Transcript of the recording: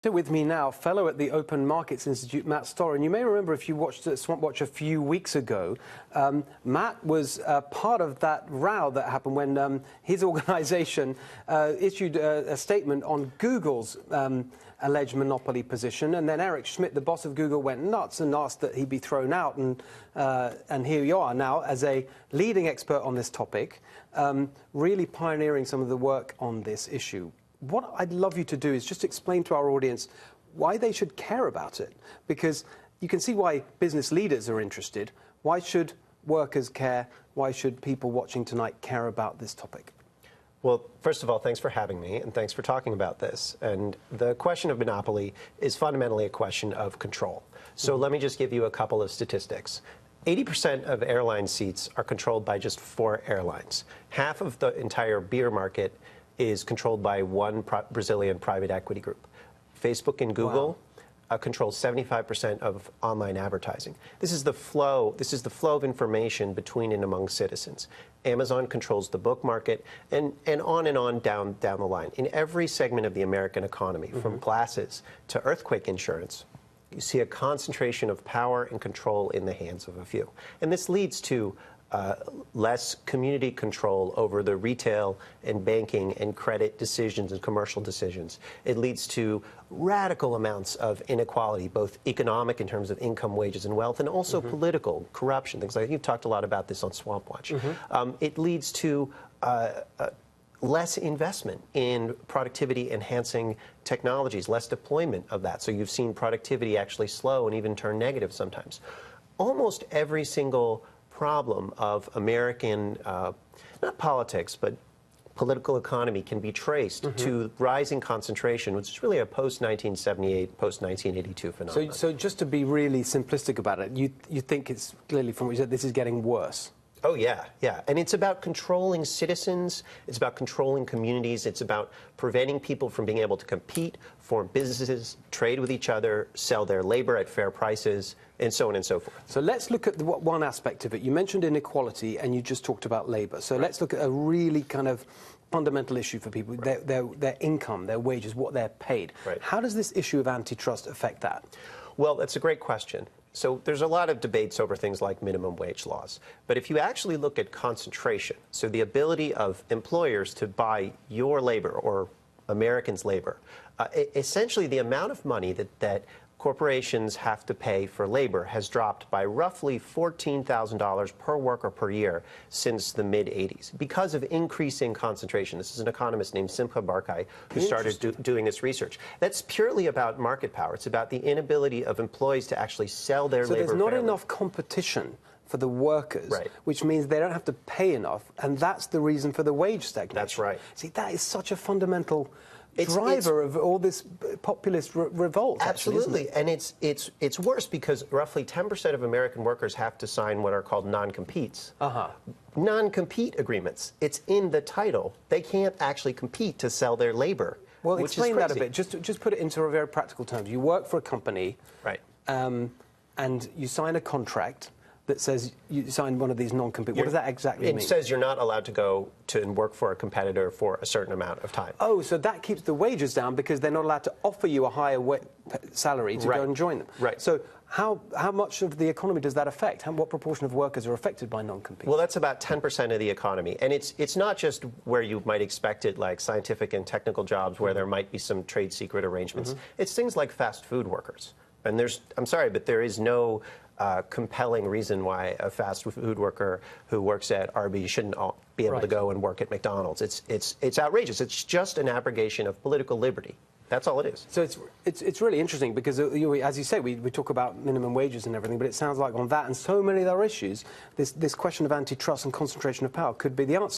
With me now, fellow at the Open Markets Institute, Matt Stoller. And you may remember, if you watched Swamp Watch a few weeks ago, Matt was part of that row that happened when his organisation issued a statement on Google's alleged monopoly position. And then Eric Schmidt, the boss of Google, went nuts and asked that he be thrown out. And here you are now as a leading expert on this topic, really pioneering some of the work on this issue. What I'd love you to do is just explain to our audience why they should care about it, because you can see why business leaders are interested. Why should workers care? Why should people watching tonight care about this topic? Well, first of all, thanks for having me, and thanks for talking about this. And the question of monopoly is fundamentally a question of control. So let me just give you a couple of statistics. 80% of airline seats are controlled by just 4 airlines. Half of the entire beer market is controlled by one Brazilian private equity group. Facebook and Google control 75% of online advertising. This is the flow of information between and among citizens. Amazon controls the book market, and on down the line. In every segment of the American economy, from glasses to earthquake insurance, you see a concentration of power and control in the hands of a few. And this leads to less community control over the retail and banking and credit decisions and commercial decisions. It leads to radical amounts of inequality, both economic in terms of income, wages, and wealth, and also political corruption. Things like, you've talked a lot about this on Swamp Watch. It leads to less investment in productivity-enhancing technologies, less deployment of that. So you've seen productivity actually slow and even turn negative sometimes. Almost every single problem of American, not politics, but political economy can be traced to rising concentration, which is really a post-1978, post-1982 phenomenon. So just to be really simplistic about it, you think it's clearly, from what you said, this is getting worse? Oh, yeah. And it's about controlling citizens, it's about controlling communities, it's about preventing people from being able to compete, form businesses, trade with each other, sell their labor at fair prices, and so on and so forth. So let's look at one aspect of it. You mentioned inequality, and you just talked about labor. So let's look at a really kind of fundamental issue for people, their income, their wages, what they're paid. How does this issue of antitrust affect that? Well, that's a great question. So there's a lot of debates over things like minimum wage laws. But if you actually look at concentration, so the ability of employers to buy your labor or Americans' labor, essentially the amount of money that corporations have to pay for labor has dropped by roughly $14,000 per worker per year since the mid-'80s because of increasing concentration. This is an economist named Simcha Barkai who started doing this research. That's purely about market power. It's about the inability of employees to actually sell their labor. So there's not fairly. enough competition for the workers, which means they don't have to pay enough, and that's the reason for the wage stagnation. That's right. See, that is such a fundamental driver of all this populist revolt. Absolutely, actually, and it's worse because roughly 10% of American workers have to sign what are called non-competes. Non-compete agreements. It's in the title. They can't actually compete to sell their labor. Well, explain that a bit. Just put it into a very practical terms. You work for a company, and you sign a contract that says you sign one of these non-compete. What does that exactly mean? It says you're not allowed to go and work for a competitor for a certain amount of time. Oh, so that keeps the wages down because they're not allowed to offer you a higher salary to go and join them. So how much of the economy does that affect? What proportion of workers are affected by non-compete? Well, that's about 10% of the economy. And it's not just where you might expect it, like scientific and technical jobs where there might be some trade secret arrangements. It's things like fast food workers. And I'm sorry, but there is no compelling reason why a fast food worker who works at Arby's shouldn't be able to go and work at McDonald's. It's outrageous. It's just an abrogation of political liberty. That's all it is. So it's really interesting because, as you say, we talk about minimum wages and everything, but it sounds like on that and so many other issues, this question of antitrust and concentration of power could be the answer.